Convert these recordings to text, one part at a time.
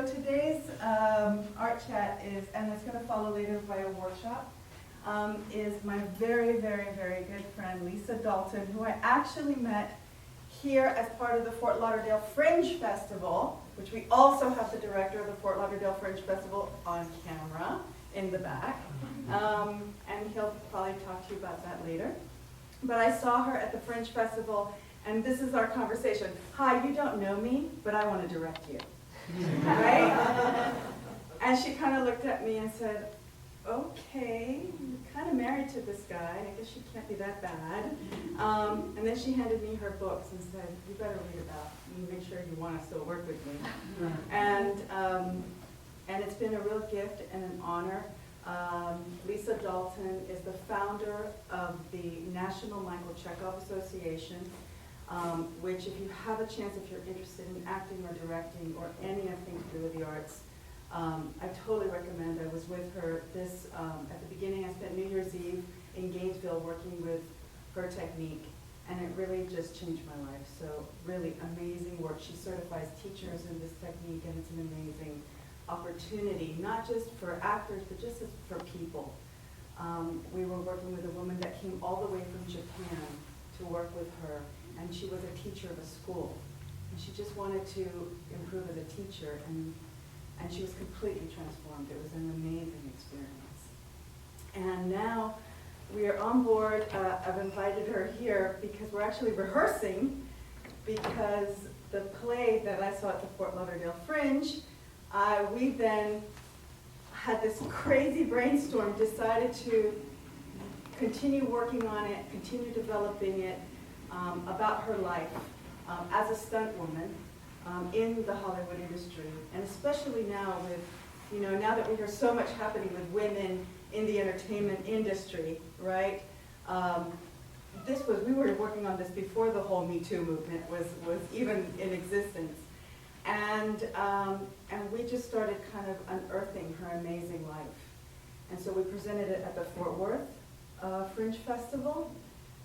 today's art chat is, and it's going to follow later by a workshop, is my very, very, very good friend Lisa Dalton, who I actually met here as part of the Fort Lauderdale Fringe Festival, which we also have the director of the Fort Lauderdale Fringe Festival on camera in the back. And he'll probably talk to you about that later. But I saw her at the Fringe Festival, and this is our conversation. Hi, you don't know me, but I want to direct you. Right? And she kind of looked at me and said, okay, you're kind of married to this guy. I guess she can't be that bad. And then she handed me her books and said, you better read about and make sure you want to still work with me. And it's been a real gift and an honor. Lisa Dalton is the founder of the National Michael Chekhov Association, which if you have a chance, if you're interested in acting or directing or anything to do with the arts, I totally recommend. I was with her at the beginning. I spent New Year's Eve in Gainesville working with her technique, and it really just changed my life. So really amazing work. She certifies teachers in this technique, and it's an amazing opportunity, not just for actors, but just for people. We were working with a woman that came all the way from Japan to work with her, and she was a teacher of a school. And she just wanted to improve as a teacher, and she was completely transformed. It was an amazing experience. And now we are on board. I've invited her here because we're actually rehearsing, because the play that I saw at the Fort Lauderdale Fringe, we then had this crazy brainstorm, decided to continue working on it, continue developing it, about her life as a stunt woman in the Hollywood industry, and especially now with, now that we hear so much happening with women in the entertainment industry, right? We were working on this before the whole Me Too movement was even in existence. And we just started kind of unearthing her amazing life. And so we presented it at the Fort Worth Fringe Festival.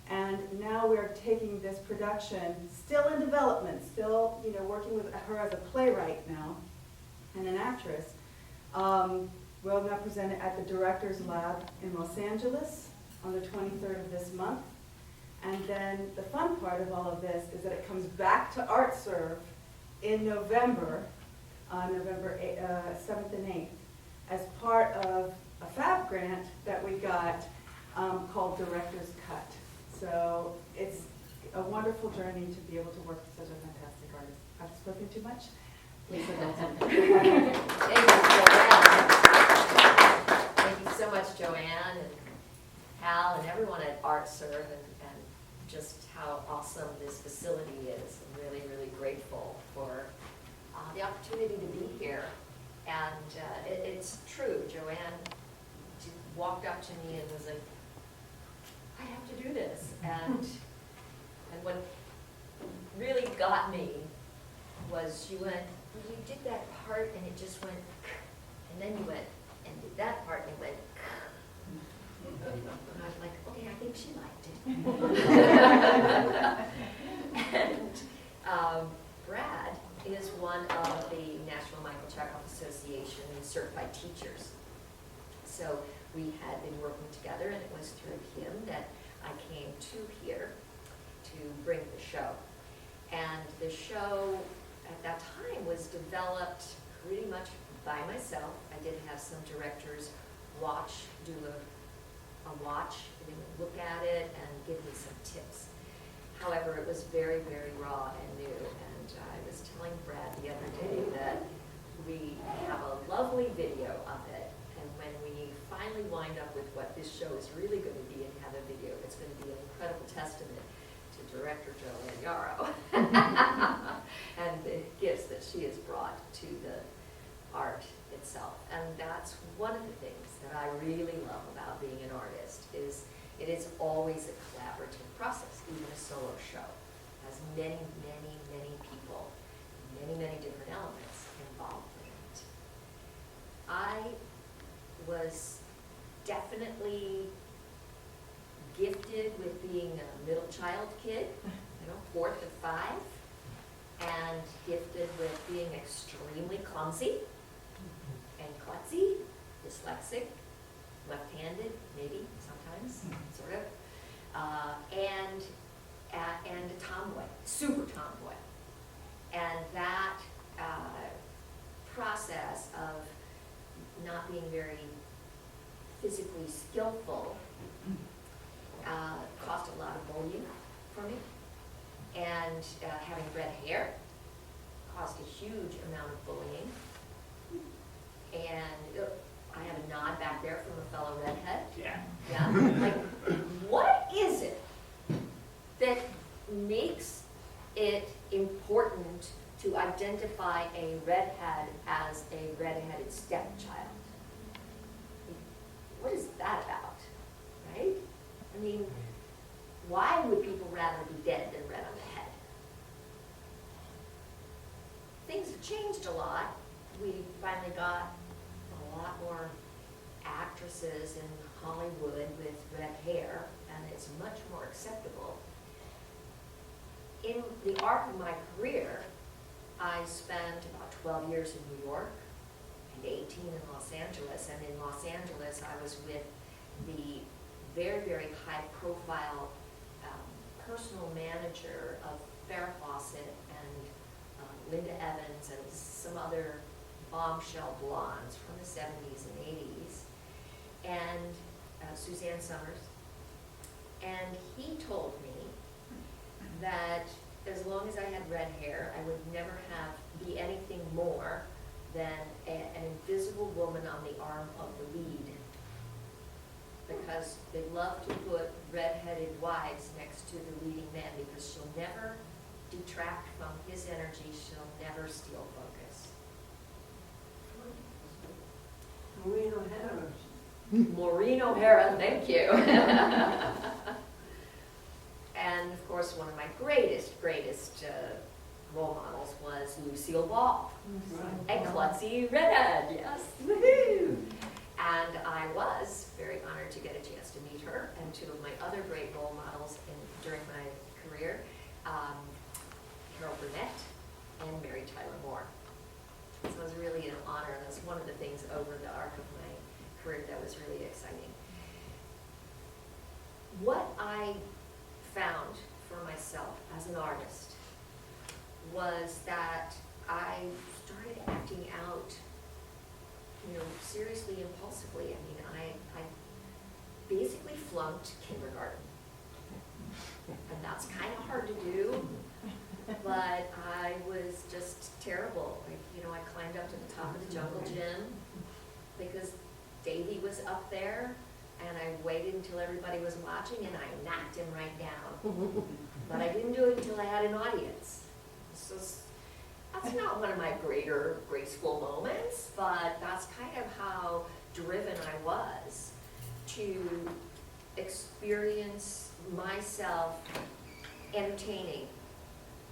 And now we're taking this production, still in development, still working with her as a playwright now and an actress. We'll now present it at the Director's Lab in Los Angeles on the 23rd of this month. And then the fun part of all of this is that it comes back to ARTSERVE in November, November 7th and 8th, as part of a FAB grant that we got called Director's Cut. So it's a wonderful journey to be able to work with such a fantastic artist. I've spoken too much? Lisa Dalton. Thank you, Joann. Thank you so much, Joann and Hal and everyone at ARTSERVE, and just how awesome this facility is. I'm really, really grateful for the opportunity to be here. And it's true, Joann walked up to me and was like, I have to do this. And what really got me was you did that part and it just went, and then you went and did that part and it went, and I was like, okay, I think she liked it. And Brad is one of the National Michael Chekhov Association certified teachers. So we had been working together, and it was through him that I came to here to bring the show. And the show at that time was developed pretty much by myself. I did have some directors do a watch, they would look at it and give me some tips. However, it was very, very raw and new, and I was telling Brad the other day that we have a lovely video of it, and when we finally wind up with what this show is really going to be and have a video, it's going to be an incredible testament to director Joann Yarrow and the gifts that she has brought to the art itself. And that's one of the things that I really love about being an artist, is it is always a collaborative process. Even a solo show has many, many, many people, many, many different elements involved in it. I was definitely gifted with being a middle child kid, 4th of 5, and gifted with being extremely clumsy. klutzy, dyslexic, left-handed, maybe, sometimes, sort of, and a tomboy, super tomboy. And that process of not being very physically skillful caused a lot of bullying for me. And having red hair caused a huge amount of bullying. And I have a nod back there from a fellow redhead. Yeah. Yeah, like, what is it that makes it important to identify a redhead as a redheaded stepchild? What is that about, right? I mean, why would people rather be dead than red on the head? Things have changed a lot. We finally got a lot more actresses in Hollywood with red hair, and it's much more acceptable. In the arc of my career, I spent about 12 years in New York and 18 in Los Angeles. And in Los Angeles, I was with the very, very high-profile personal manager of Farrah Fawcett and Linda Evans and some other bombshell blondes from the 70s and 80s, and Suzanne Summers. And he told me that as long as I had red hair, I would never be anything more than an invisible woman on the arm of the lead. Because they love to put red-headed wives next to the leading man because she'll never detract from his energy, she'll never steal focus. Maureen O'Hara. Maureen O'Hara, thank you. And of course, one of my greatest role models was Lucille Ball, a klutzy redhead, yes, woohoo! And I was very honored to get a chance to meet her and two of my other great role models during my career, Carol Burnett and Mary Tyler Moore. So it was really an honor, and that's one of the things over the arc of my career that was really exciting. What I found for myself as an artist was that I started acting out, seriously, impulsively. I mean, I basically flunked kindergarten. And that's kind of hard to do, but I was just terrible. I climbed up to the top of the jungle gym because Davy was up there, and I waited until everybody was watching, and I knocked him right down. But I didn't do it until I had an audience. So that's not one of my greater graceful moments, but that's kind of how driven I was to experience myself entertaining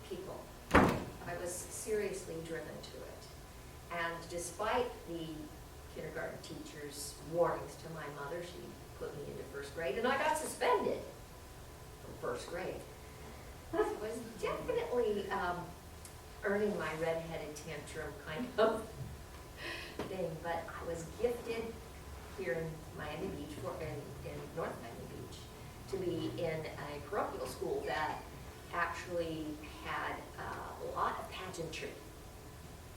people. I was seriously driven to it. And despite the kindergarten teacher's warnings to my mother, she put me into first grade, and I got suspended from first grade. I was definitely earning my redheaded tantrum kind of thing, but I was gifted here in Miami Beach, in North Miami Beach, to be in a parochial school that actually had a lot of pageantry,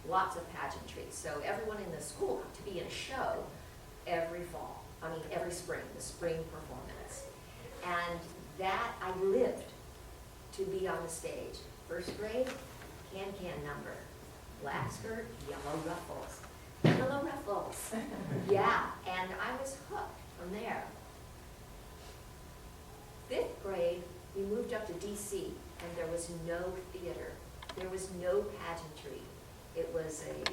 lots of pageantry. So everyone in the school got to be in a show every spring, the spring performance. And that I lived to be on the stage. First grade, can number, black skirt, yellow ruffles. Yellow ruffles. Yeah, and I was hooked from there. 5th grade, we moved up to DC, and there was no theater. There was no pageantry. It was a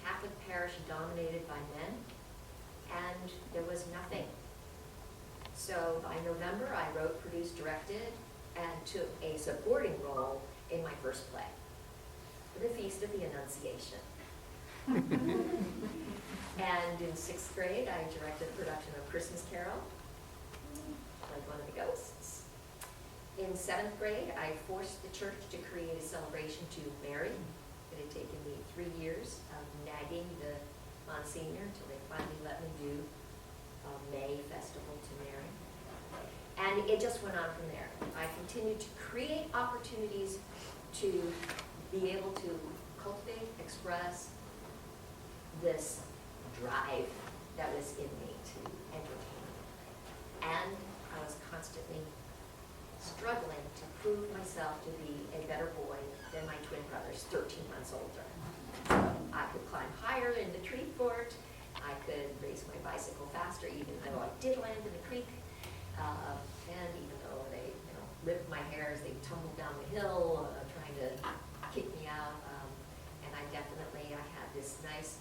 Catholic parish dominated by men, and there was nothing. So by November, I wrote, produced, directed, and took a supporting role in my first play, for the Feast of the Annunciation. And in 6th grade, I directed a production of Christmas Carol, like one of the ghosts. In 7th grade, I forced the church to create a celebration to Mary. It had taken me 3 years of nagging the Monsignor until they finally let me do a May festival to Mary. And it just went on from there. I continued to create opportunities to be able to cultivate, express this drive that was in me to entertain. And I was constantly struggling to prove myself to be a better boy than my twin brothers, 13 months older. I could climb higher in the tree fort. I could race my bicycle faster, even though I did land in the creek. And even though they, ripped my hair as they tumbled down the hill, trying to kick me out. And I had this nice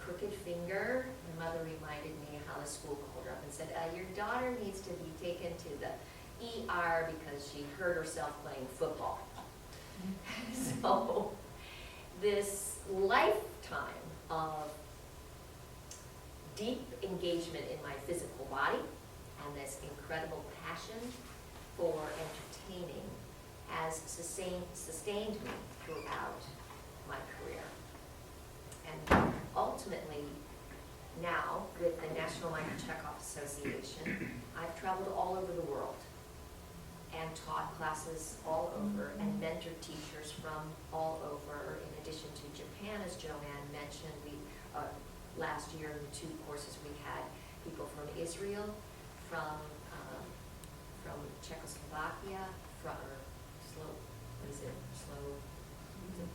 crooked finger. My mother reminded me how the school called her up and said, your daughter needs to be taken to the ER because she hurt herself playing football. So this lifetime of deep engagement in my physical body and this incredible passion for entertaining has sustained me throughout my career. And ultimately, now with the National Michael Chekhov Association, I've traveled all over the world and taught classes all over and mentored teachers from all over. In addition to Japan, as Joann mentioned, last year in the 2 courses we had people from Israel, from Czechoslovakia,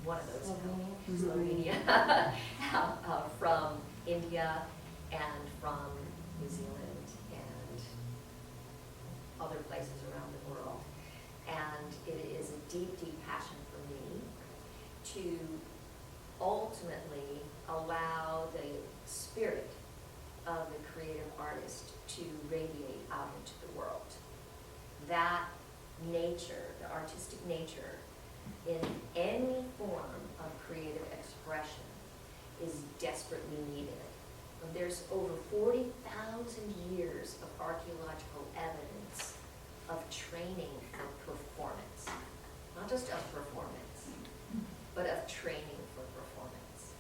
one of those, Slovenia, from India, and from New Zealand, and other places around the world. And it is a deep, deep passion for me to ultimately allow the spirit of the creative artist to radiate out into the world. That nature, the artistic nature, in any form of creative expression is desperately needed. There's over 40,000 years of archaeological evidence of training for performance. Not just of performance, but of training for performance.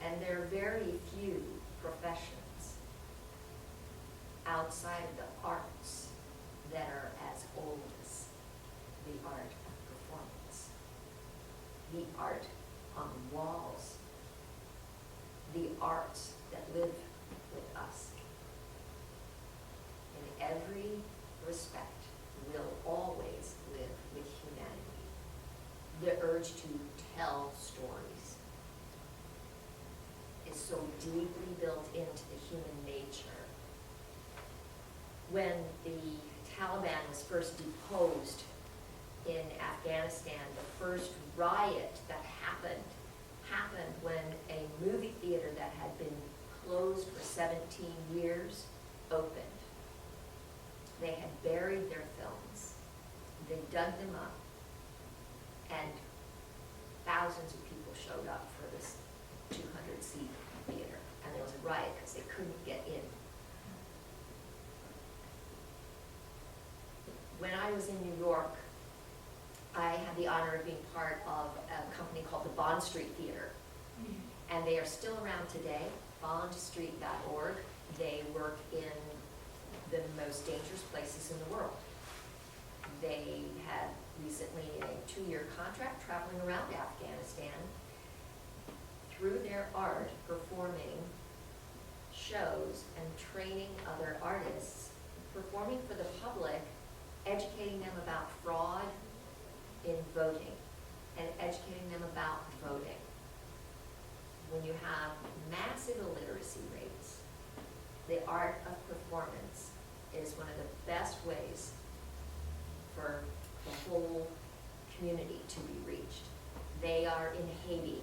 And there are very few professions outside of the arts that are as old as the art of performance. The art on walls. The arts that live with us. In every respect, will always live with humanity. The urge to tell stories is so deeply built into the human nature. When the Taliban was first deposed in Afghanistan, the first riot that happened when a movie theater that had been closed for 17 years opened. They had buried their films. They dug them up, and thousands of people showed up for this 200-seat theater, and there was a riot because they couldn't get in. When I was in New York, I had the honor of being part of a company called the Bond Street Theater. And they are still around today, bondstreet.org. They work in the most dangerous places in the world. They had recently a 2-year contract traveling around Afghanistan through their art, performing shows and training other artists, performing for the public, educating them about fraud in voting, and educating them about voting. When you have massive illiteracy rates, the art of performance is one of the best ways for the whole community to be reached. They are in Haiti.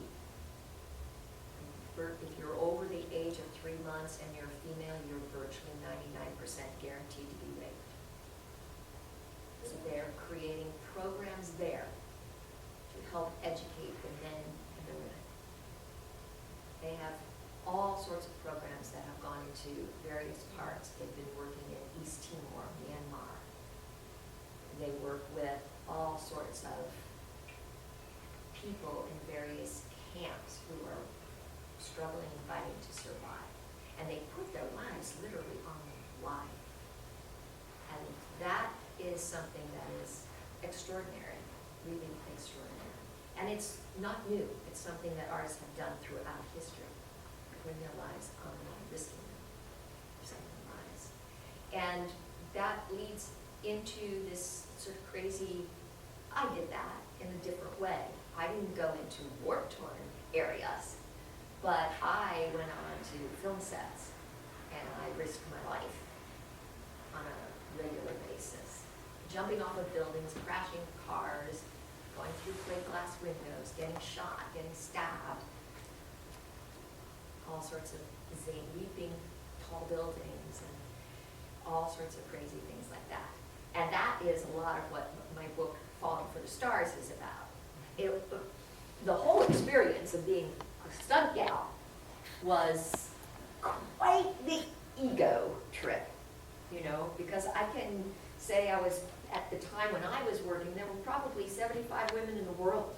If you're over the age of 3 months and you're a female, you're virtually 99% guaranteed to be raped. So they're creating programs there to help educate the men and the women. They have all sorts of programs that have gone into various parts. They've been working in East Timor, Myanmar. They work with all sorts of people in various camps who are struggling and fighting to survive. And they put their lives literally on the line. And that is something that is extraordinary, really extraordinary. And it's not new. It's something that artists have done throughout history, putting their lives on the line, risking their lives. And that leads into this sort of crazy, I did that in a different way. I didn't go into war-torn areas, but I went on to film sets and I risked my life on a regular basis. Jumping off of buildings, crashing cars, going through plate glass windows, getting shot, getting stabbed, all sorts of leaping tall buildings and all sorts of crazy things like that. And that is a lot of what my book, Falling for the Stars, is about. The whole experience of being a stunt gal was quite the ego trip, you know, because I can say I was, at the time when I was working, there were probably 75 women in the world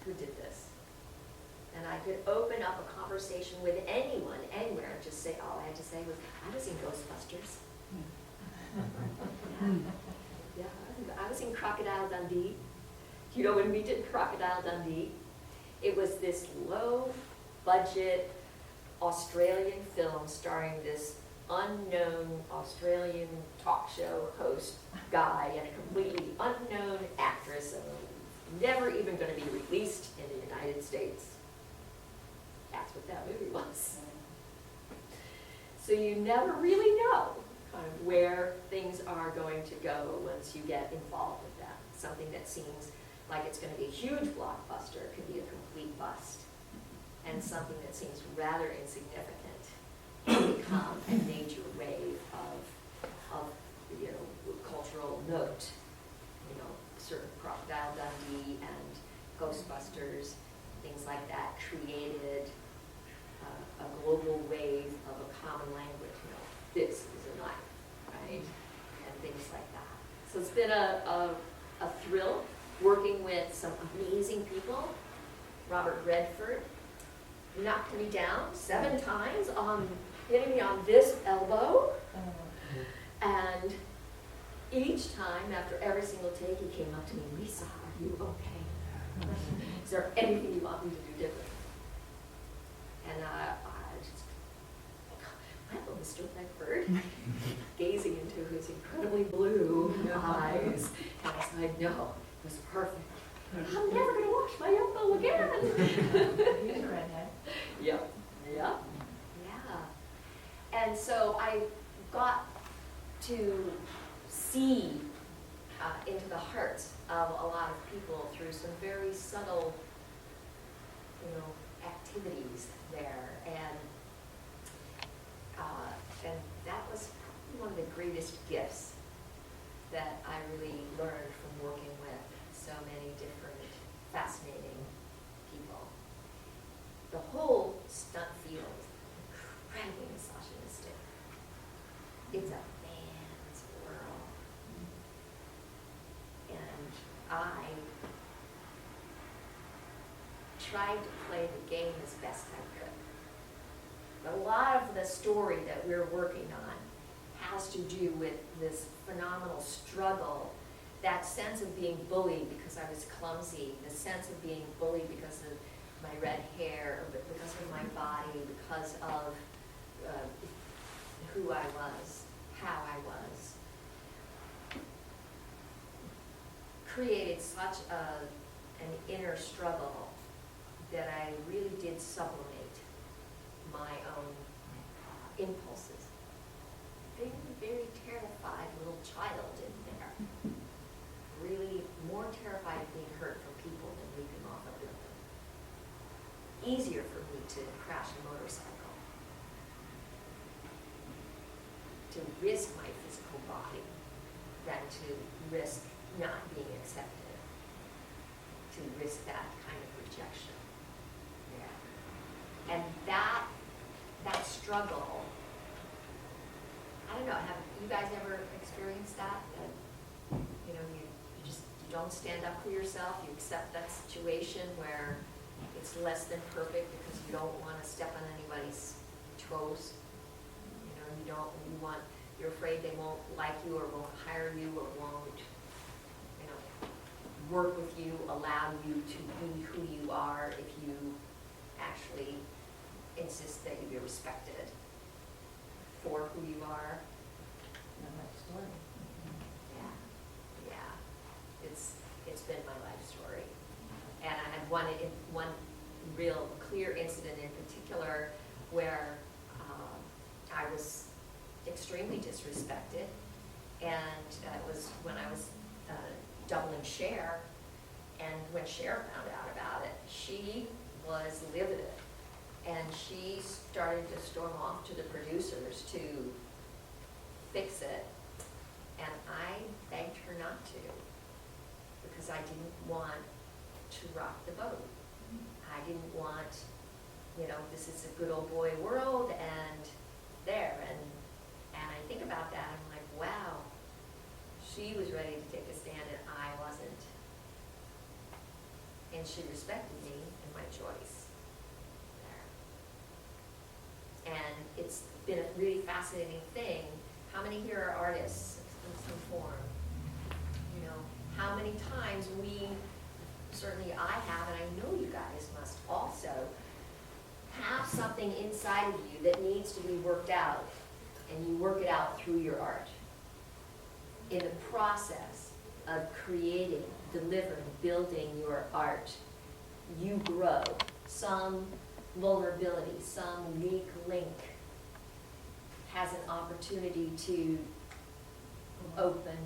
who did this. And I could open up a conversation with anyone, anywhere, and just say, all I had to say was, I was in Ghostbusters. Yeah, I was in Crocodile Dundee. You know, when we did Crocodile Dundee, it was this low-budget Australian film starring this unknown Australian talk show host guy and a completely unknown actress, and never even going to be released in the United States. That's what that movie was. So you never really know kind of where things are going to go once you get involved with that. Something that seems like it's going to be a huge blockbuster could be a complete bust. And something that seems rather insignificant can become a major wave of you know, cultural note. You know, certain Crocodile Dundee and Ghostbusters, things like that, created a global wave of a common language. You know, this is a knife, right? And things like that. So it's been a thrill working with some amazing people. Robert Redford knocked me down 7 times on hitting me on this elbow. And each time, after every single take, he came up to me, Lisa, are you okay? Is there anything you want me to do different? And I just, hello, Mr. Redford, gazing into his incredibly blue eyes. And I said, no, it was perfect. I'm never going to wash my elbow again. He's a redhead. Yep. Yeah. Yeah. And so I got to see into the hearts of a lot of people through some very subtle, you know, activities there, and that was probably one of the greatest gifts that I really learned from working with so many different fascinating people. The whole stunt field is incredibly misogynistic. It's a man's world. And I tried to play the game as best I could. But a lot of the story that we're working on has to do with this phenomenal struggle, that sense of being bullied because I was clumsy, the sense of being bullied because of my red hair, or because of my body, because of who I was, how I was, created such an inner struggle that I really did sublimate my own impulses. Very, very terrified little child in there. Really more terrified of being hurt from people than leaping off a building. Easier for me to crash a motorcycle, to risk my physical body, than to risk not being accepted, to risk that kind of rejection. Yeah. And that struggle, I don't know, have you guys ever experienced that? That, you know, you don't stand up for yourself, you accept that situation where it's it's less than perfect because you don't want to step on anybody's toes. You know, you're afraid they won't like you or won't hire you or won't, you know, work with you, allow you to be who you are if you actually insist that you be respected for who you are. Not much story. Yeah, it's been my life story. And I had one real clear incident in particular where I was extremely disrespected, and it was when I was doubling Cher, and when Cher found out about it, she was livid, and she started to storm off to the producers to fix it, and I begged her not to, because I didn't want to rock the boat. I didn't want, you know, this is a good old boy world, and there, and I think about that, I'm like, wow, she was ready to take a stand, and I wasn't. And she respected me and my choice there. And it's been a really fascinating thing. How many here are artists in some form? You know, how many times certainly I have, and I know you guys must also, have something inside of you that needs to be worked out, and you work it out through your art. In the process of creating, delivering, building your art, you grow some vulnerability, some weak link has an opportunity to open,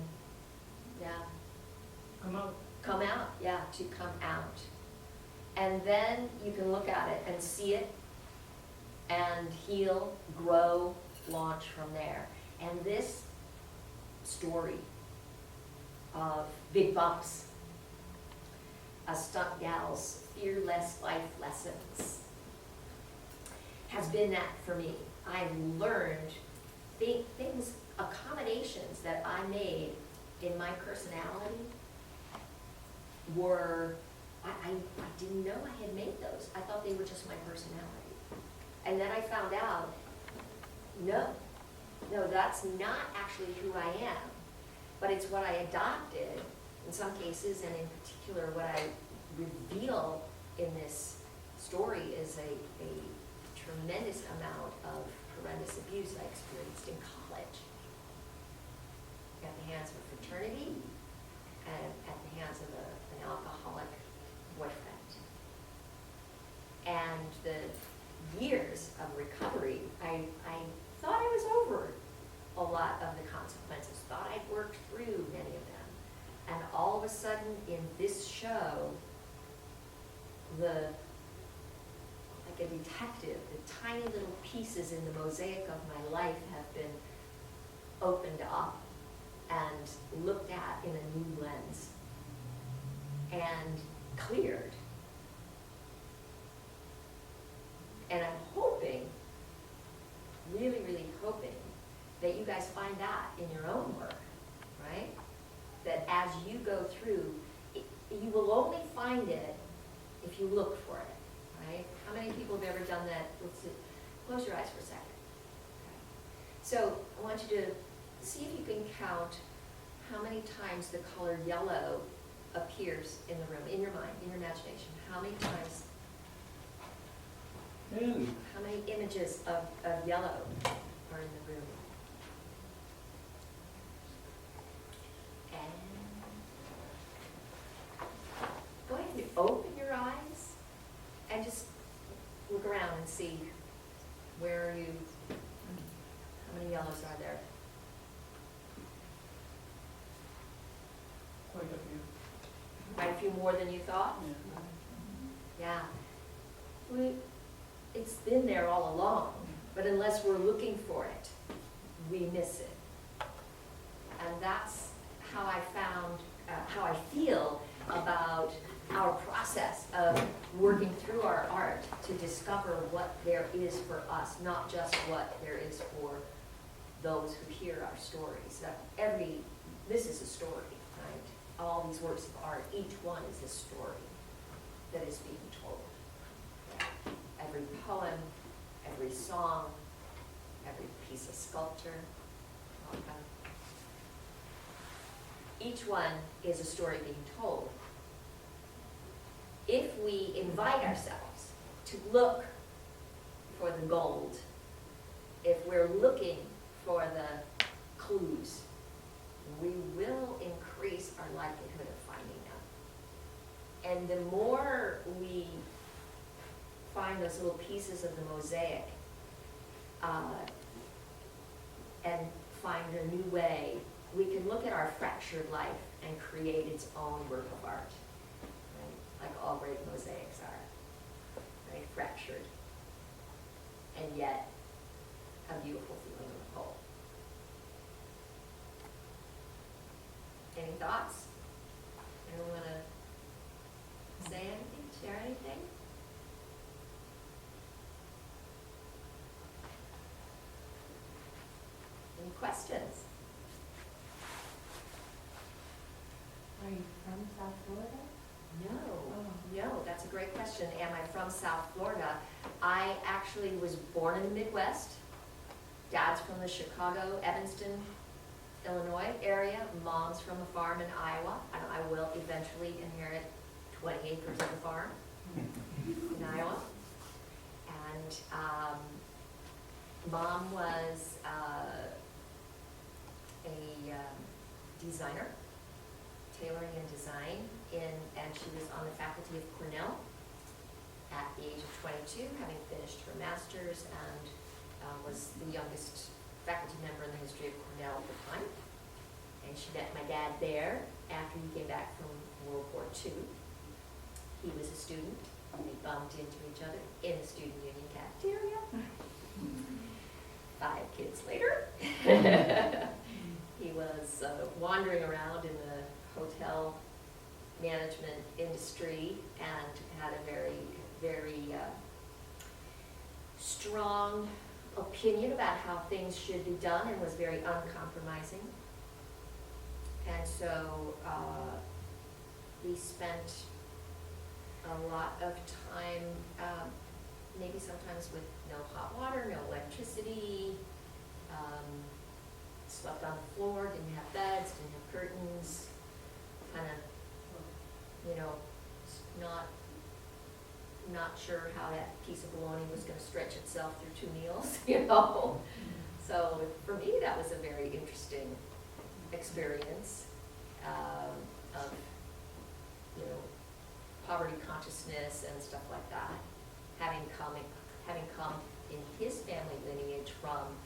come out, to come out. And then you can look at it and see it and heal, grow, launch from there. And this story of big bumps, a stunt gal's fearless life lessons, has been that for me. I've learned things, accommodations that I made in my personality were, I didn't know I had made those. I thought they were just my personality. And then I found out, no, that's not actually who I am, but it's what I adopted in some cases, and in particular what I reveal in this story is a tremendous amount of horrendous abuse I experienced in college at the hands of a fraternity and at the hands of an alcoholic boyfriend. And the years of recovery, I thought I was over a lot of the consequences, thought I'd worked through many of them. And all of a sudden in this show, like a detective, the tiny little pieces in the mosaic of my life have been opened up and looked at in a new lens and cleared. And I'm hoping, really, really hoping, that you guys find that in your own work, right? That as you go through, you will only find it if you look for it, right? How many people have ever done that? Let's see. Close your eyes for a second. Okay. So I want you to see if you can count how many times the color yellow appears in the room, in your mind, in your imagination. How many times? How many images of yellow are in the room? And go ahead and open your eyes and just look around and see where are you, how many yellows are there? Quite a few. Quite a few more than you thought? Yeah. Yeah. It's been there all along, but unless we're looking for it, we miss it. And that's how I found, how I feel about our process of working through our art to discover what there is for us, not just what there is for those who hear our stories. This is a story, right? All these works of art, each one is a story that is being told. song, every piece of sculpture, all kind of. Each one is a story being told. If we invite ourselves to look for the gold, if we're looking for the clues, we will increase our likelihood of finding them. And the more we find those little pieces of the mosaic and find a new way, we can look at our fractured life and create its own work of art, right? Like all great mosaics are, right? Fractured, and yet a beautiful feeling of whole. Any thoughts? Anyone want to say anything, share anything? Any questions? Are you from South Florida? No, that's a great question. Am I from South Florida? I actually was born in the Midwest. Dad's from the Chicago, Evanston, Illinois area. Mom's from a farm in Iowa, and I will eventually inherit 20 acres of the farm in Iowa. And Mom was a designer, tailoring and design, and she was on the faculty of Cornell at the age of 22, having finished her master's, and was the youngest faculty member in the history of Cornell at the time. And she met my dad there after he came back from World War II. He was a student. They bumped into each other in a student union cafeteria. 5 kids later, he was wandering around in the hotel management industry and had a very, very strong opinion about how things should be done and was very uncompromising. And so we spent a lot of time, maybe sometimes with no hot water, no electricity, slept on the floor, didn't have beds, didn't have curtains, kind of, you know, not sure how that piece of bologna was going to stretch itself through 2 meals, you know. So for me, that was a very interesting experience of, you know, poverty consciousness and stuff like that. Having come in his family lineage from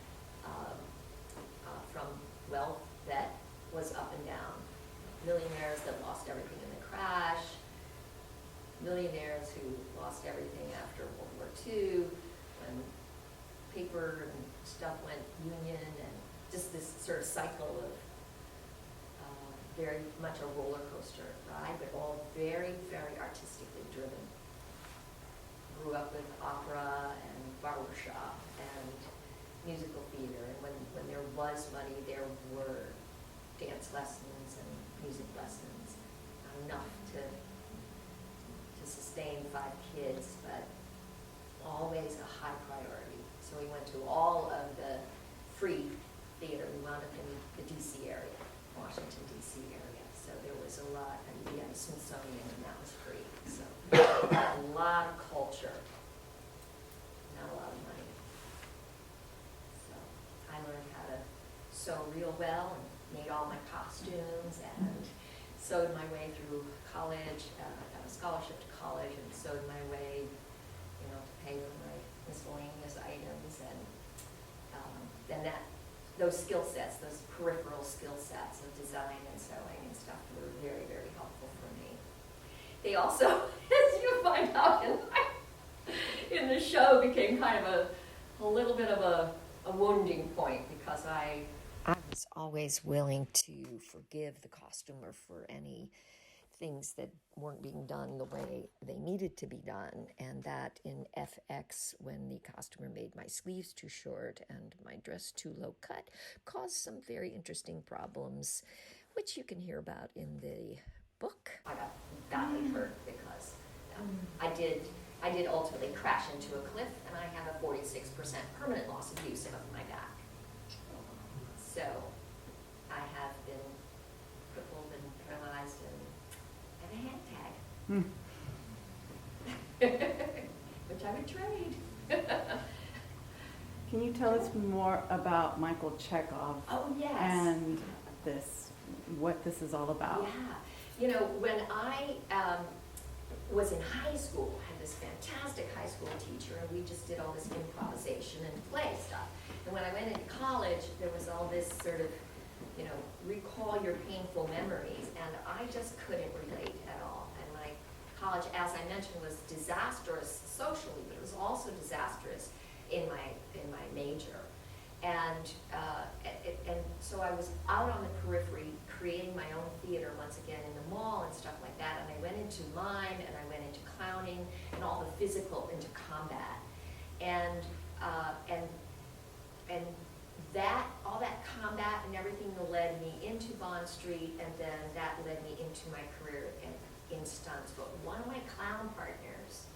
wealth that was up and down. Millionaires that lost everything in the crash, millionaires who lost everything after World War II, when paper and stuff went union, and just this sort of cycle of very much a roller coaster ride, but all very, very artistically driven. Grew up with opera and barbershop and musical theater, and when there was money, there were dance lessons and music lessons, enough to sustain 5 kids, but always a high priority. So we went to all of the free theater. We wound up in the DC area, Washington, DC area. So there was a lot, and we had a Smithsonian, and that was free. So a lot of culture, not a lot of money. So I learned how to sew real well and made all my costumes and sewed my way through college. I got a scholarship to college and sewed my way, you know, to pay for my miscellaneous items, and then those skill sets, those peripheral skill sets of design and sewing and stuff were very, very helpful for me. They also, as you find out in the show, became kind of a little bit of a wounding point, because I was always willing to forgive the costumer for any things that weren't being done the way they needed to be done, and that in FX, when the costumer made my sleeves too short and my dress too low cut, caused some very interesting problems, which you can hear about in the book. I got badly hurt because I did I did ultimately crash into a cliff, and I have a 46% permanent loss of use of my back. So I have been crippled and paralyzed and have a hand tag, which I would trade. Can you tell us more about Michael Chekhov Oh, yes. and what this is all about? Yeah. You know, when I was in high school, I had this fantastic high school teacher, and we just did all this improvisation and play stuff. And when I went into college, there was all this sort of, you know, recall your painful memories, and I just couldn't relate at all. And my college, as I mentioned, was disastrous socially, but it was also disastrous in my major. And so I was out on the periphery creating my own theater once again in the mall and stuff like that. And I went into mime, and I went into clowning, and all the physical, into combat. And that, all that combat and everything led me into Bond Street, and then that led me into my career in stunts. But one of my clown partners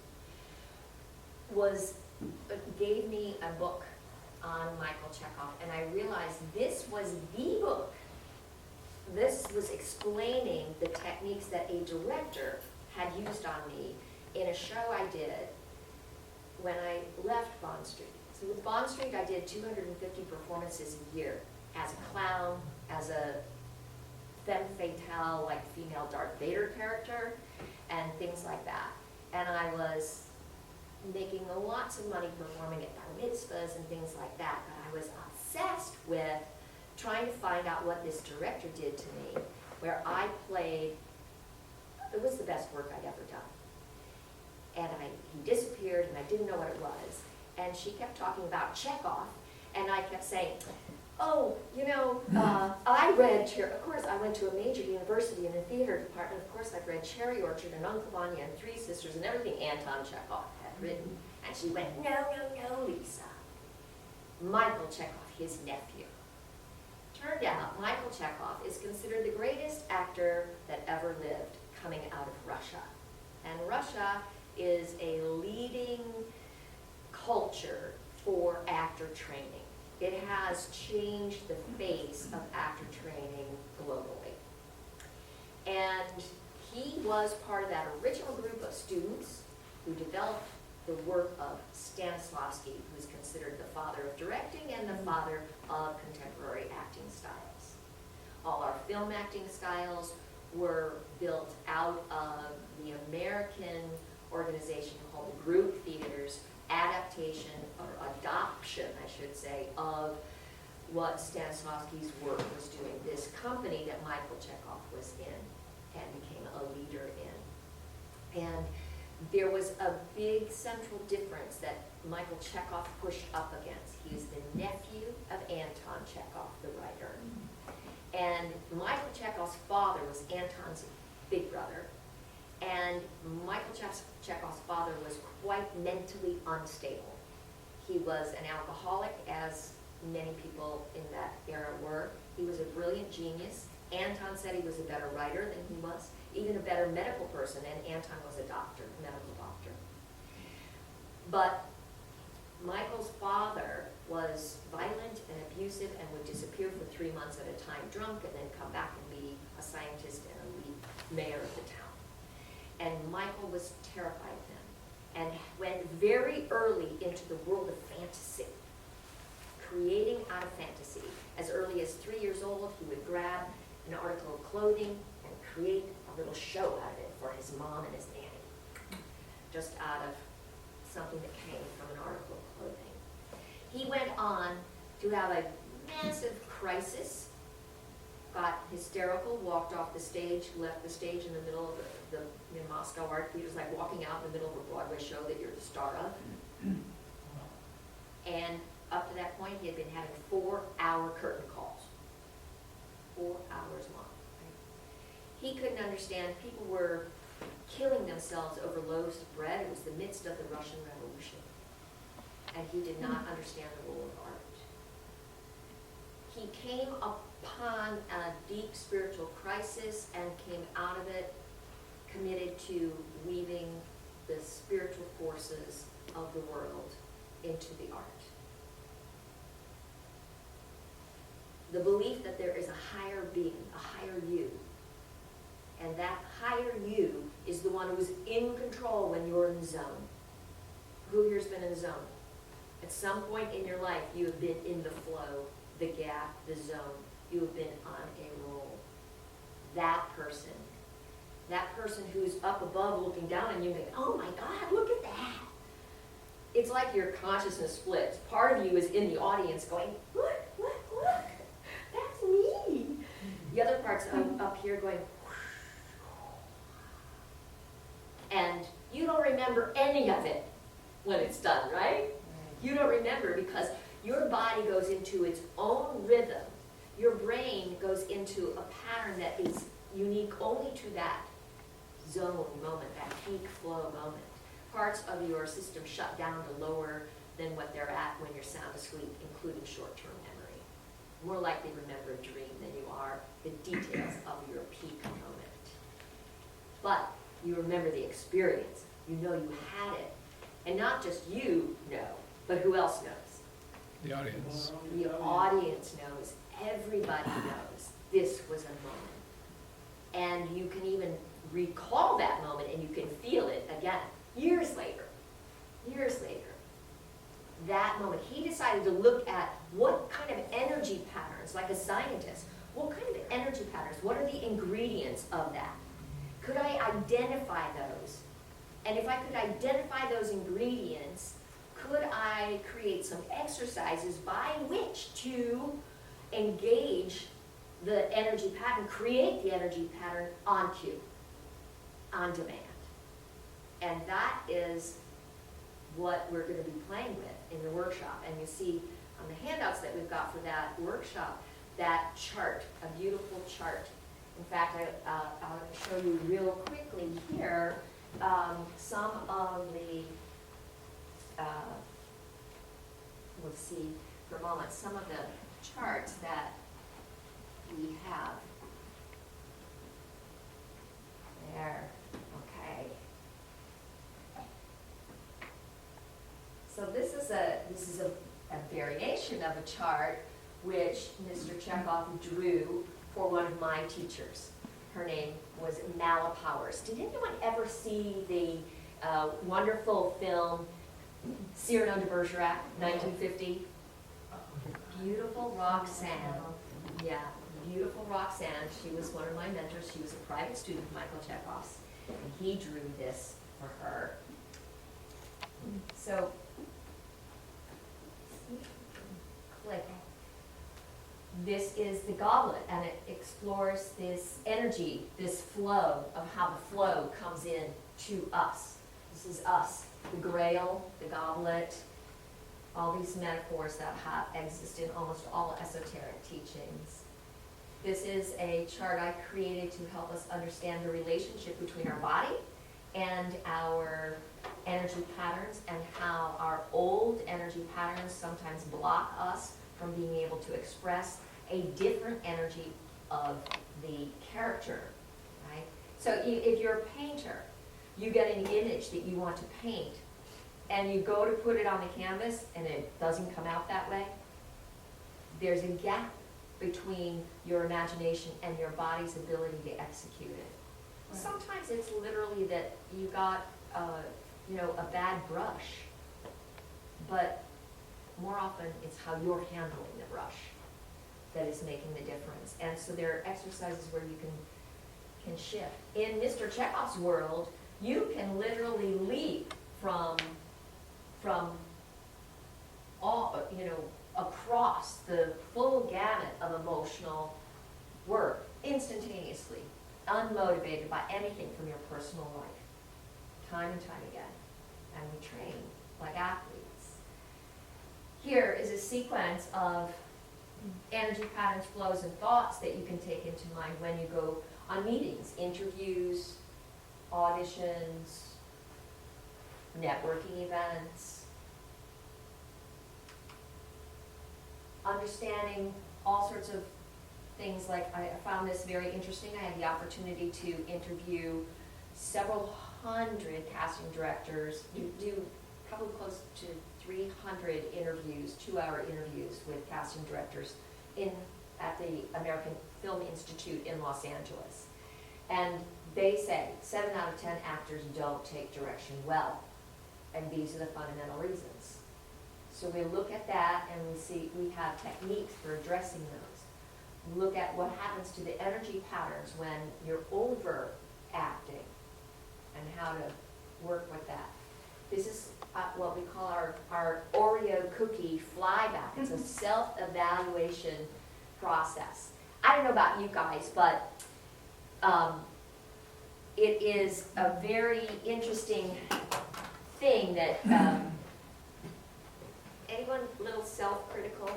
gave me a book on Michael Chekhov, and I realized this was the book. This was explaining the techniques that a director had used on me in a show I did when I left Bond Street. So with Bond Street, I did 250 performances a year as a clown, as a femme fatale, like female Darth Vader character, and things like that. And I was making lots of money performing at bar mitzvahs and things like that, but I was obsessed with trying to find out what this director did to me, where I played, it was the best work I'd ever done. And he disappeared, and I didn't know what it was. And she kept talking about Chekhov, and I kept saying, oh, you know, I read, of course, I went to a major university in the theater department. Of course, I've read Cherry Orchard and Uncle Vanya and Three Sisters and everything Anton Chekhov had written. And she went, no, no, no, Lisa. Michael Chekhov, his nephew. Turned out Michael Chekhov is considered the greatest actor that ever lived, coming out of Russia. And Russia is a leading culture for actor training. It has changed the face of actor training globally. And he was part of that original group of students who developed the work of Stanislavski, who is considered the father of directing and the father of contemporary acting styles. All our film acting styles were built out of the American organization called Group Theater's adaptation, or adoption, I should say, of what Stanislavski's work was doing. This company that Michael Chekhov was in and became a leader in. And there was a big central difference that Michael Chekhov pushed up against. He is the nephew of Anton Chekhov, the writer. And Michael Chekhov's father was Anton's big brother. And Michael Chekhov's father was quite mentally unstable. He was an alcoholic, as many people in that era were. He was a brilliant genius. Anton said he was a better writer than he was, even a better medical person, and Anton was a doctor, a medical doctor. But Michael's father was violent and abusive and would disappear for 3 months at a time drunk, and then come back and be a scientist and a lead mayor of the town. And Michael was terrified of him and went very early into the world of fantasy, creating out of fantasy. As early as 3 years old, he would grab an article of clothing and create a little show out of it for his mom and his nanny, just out of something that came from an article of clothing. He went on to have a massive crisis, got hysterical, walked off the stage, left the stage in the middle of the Moscow Art Theater. It was like walking out in the middle of a Broadway show that you're the star of. And up to that point, he had been having 4-hour curtain calls. 4 hours long. Right? He couldn't understand. People were killing themselves over loaves of bread. It was the midst of the Russian Revolution. And he did not understand the role of art. He came upon a deep spiritual crisis and came out of it committed to weaving the spiritual forces of the world into the art. The belief that there is a higher being, a higher you, and that higher you is the one who is in control when you're in the zone. Who here's been in the zone? At some point in your life, you have been in the flow, the gap, the zone. You have been on a roll. That person who's up above looking down and you think, oh my God, look at that. It's like your consciousness splits. Part of you is in the audience going, look, that's me. The other part's up here going, and you don't remember any of it when it's done, right? You don't remember because your body goes into its own rhythm. Your brain goes into a pattern that is unique only to that zone moment, that peak flow moment. Parts of your system shut down to lower than what they're at when you're sound asleep, including short-term memory. More likely remember a dream than you are the details of your peak moment. But you remember the experience. You know you had it. And not just you know, but who else knows? The audience. The audience knows. Everybody knows this was a moment. And you can even recall that moment and you can feel it again, years later. That moment, he decided to look at what kind of energy patterns, like a scientist, what kind of energy patterns, what are the ingredients of that? Could I identify those? And if I could identify those ingredients, could I create some exercises by which to engage the energy pattern, create the energy pattern on cue, on demand? And that is what we're going to be playing with in the workshop. And you see on the handouts that we've got for that workshop, that chart, a beautiful chart. In fact, I'll show you real quickly here some of the, we'll see for a moment, some of the charts that we have. There, okay. So this is a variation of a chart which Mr. Chekhov drew for one of my teachers. Her name was Mala Powers. Did anyone ever see the wonderful film Cyrano de Bergerac, 1950? Beautiful Roxanne. Yeah, beautiful Roxanne. She was one of my mentors. She was a private student of Michael Chekhov's, and he drew this for her. So, click. This is the goblet, and it explores this energy, this flow of how the flow comes in to us. This is us, the grail, the goblet, all these metaphors that exist in almost all esoteric teachings. This is a chart I created to help us understand the relationship between our body and our energy patterns, and how our old energy patterns sometimes block us from being able to express a different energy of the character, right? So if you're a painter, you get an image that you want to paint, and you go to put it on the canvas and it doesn't come out that way. There's a gap between your imagination and your body's ability to execute it. Right. Sometimes it's literally that you got a bad brush, but more often it's how you're handling the brush that is making the difference. And so there are exercises where you can shift. In Mr. Chekhov's world, you can literally leap from all, across the full gamut of emotional work instantaneously, unmotivated by anything from your personal life, time and time again. And we train like athletes. Here is a sequence of energy patterns, flows, and thoughts that you can take into mind when you go on meetings, interviews, auditions, networking events. Understanding all sorts of things. Like I found this very interesting. I had the opportunity to interview several 300 casting directors, you do probably close to 300 interviews, 2-hour interviews with casting directors at the American Film Institute in Los Angeles. And they say 7 out of 10 actors don't take direction well. And these are the fundamental reasons. So we look at that and we see we have techniques for addressing those. We look at what happens to the energy patterns when you're over acting and how to work with that. This is what we call our Oreo cookie flyback. It's a self-evaluation process. I don't know about you guys, but it is a very interesting thing that, anyone a little self-critical?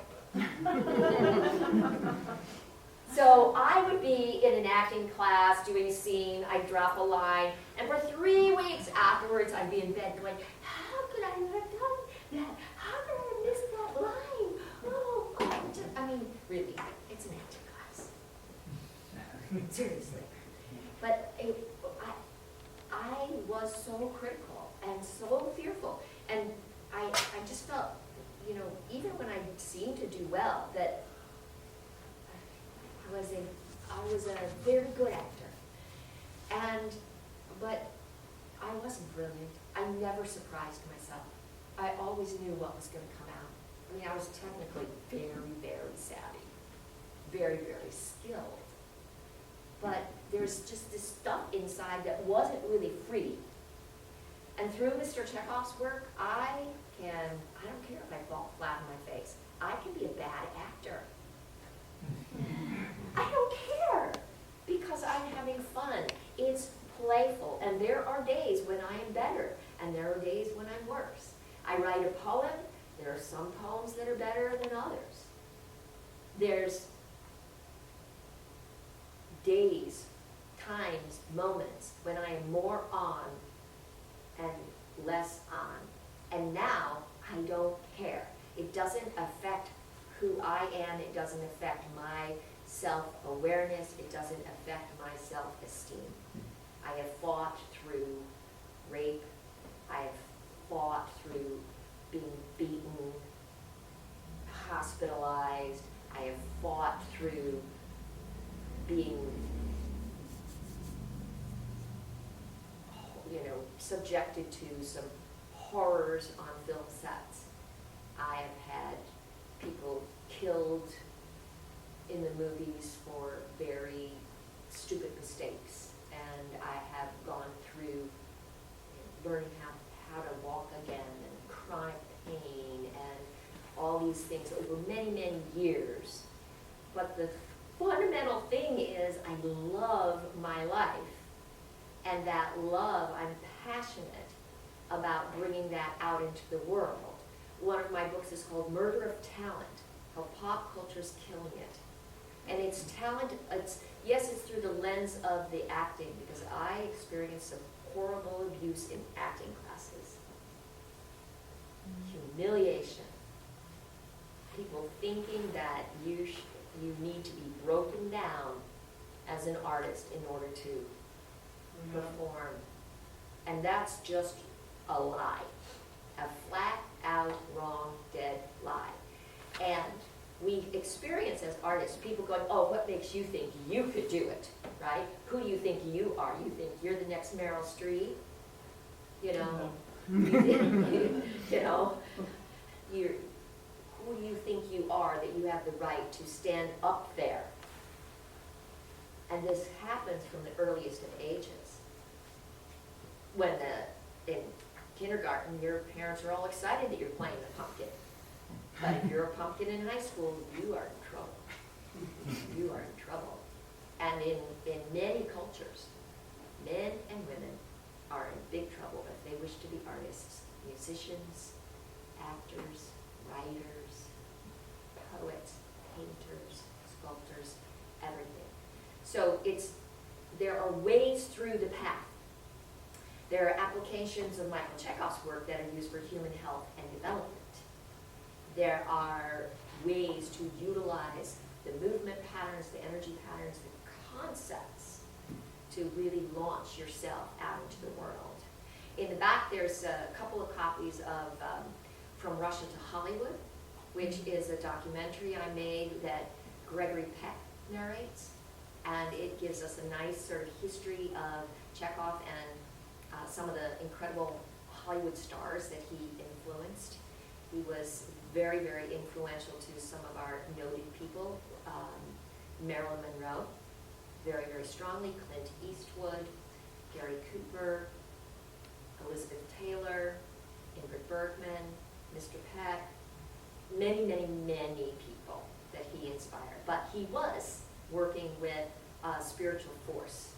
So I would be in an acting class doing a scene, I'd drop a line, and for 3 weeks afterwards I'd be in bed going, how could I have done that? How could I have missed that line? I mean, really, it's an acting class. Seriously. But I was so critical and so fearful, and I just felt, you know, even when I seemed to do well, that I was a very good actor. But I wasn't brilliant. I never surprised myself. I always knew what was going to come out. I mean, I was technically very, very savvy, very, very skilled. But there's just this stuff inside that wasn't really free. And through Mr. Chekhov's work, I don't care if I fall flat on my face, I can be a bad actor. I don't care, because I'm having fun. It's playful, and there are days when I am better, and there are days when I'm worse. I write a poem, there are some poems that are better than others. There's days, times, moments when I am more on and less on. And now I don't care. It doesn't affect who I am. It doesn't affect my self-awareness. It doesn't affect my self-esteem. I have fought through rape. I have fought through being beaten, hospitalized. I have fought through being, subjected to some horrors on film sets. I have had people killed in the movies for very stupid mistakes, and I have gone through learning how to walk again and chronic pain and all these things over many, many years. But the fundamental thing is I love my life, and that love, I'm passionate about bringing that out into the world. One of my books is called Murder of Talent, how pop culture's killing it. And it's talent, yes, it's through the lens of the acting, because I experienced some horrible abuse in acting classes. Humiliation. People thinking that you need to be broken down as an artist in order to perform. And that's just a lie. A flat out wrong, dead lie. And we experience as artists, people going, oh, what makes you think you could do it, right? Who do you think you are? You think you're the next Meryl Streep? You know? Who do you think you are that you have the right to stand up there? And this happens from the earliest of ages. When in kindergarten, your parents are all excited that you're playing the pumpkin. But if you're a pumpkin in high school, you are in trouble. You are in trouble. And in many cultures, men and women are in big trouble if they wish to be artists, musicians, actors, writers, poets, painters, sculptors, everything. So there are ways through the path. There are applications of Michael Chekhov's work that are used for human health and development. There are ways to utilize the movement patterns, the energy patterns, the concepts to really launch yourself out into the world. In the back, there's a couple of copies of From Russia to Hollywood, which is a documentary I made that Gregory Peck narrates, and it gives us a nice sort of history of Chekhov and some of the incredible Hollywood stars that he influenced. He was very, very influential to some of our noted people. Marilyn Monroe, very, very strongly, Clint Eastwood, Gary Cooper, Elizabeth Taylor, Ingrid Bergman, Mr. Peck, many, many, many people that he inspired. But he was working with a spiritual force,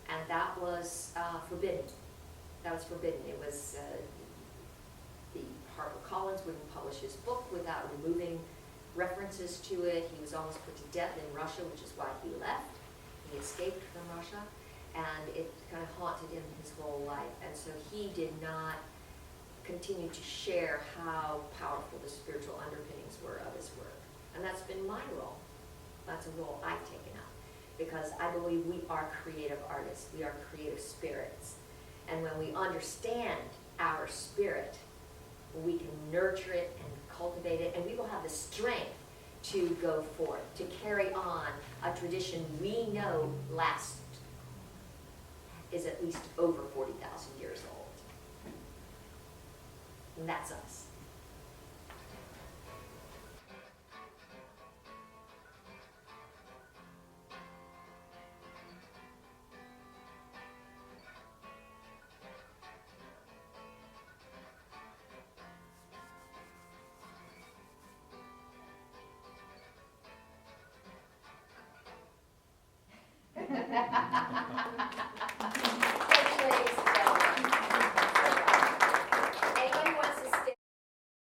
and that was forbidden. That was forbidden. It was, the HarperCollins wouldn't publish his book without removing references to it. He was almost put to death in Russia, which is why he left. He escaped from Russia, and it kind of haunted him his whole life. And so he did not continue to share how powerful the spiritual underpinnings were of his work. And that's been my role. That's a role I've taken up, because I believe we are creative artists. We are creative spirits. And when we understand our spirit, we can nurture it and cultivate it, and we will have the strength to go forth, to carry on a tradition we know is at least over 40,000 years old. And that's us.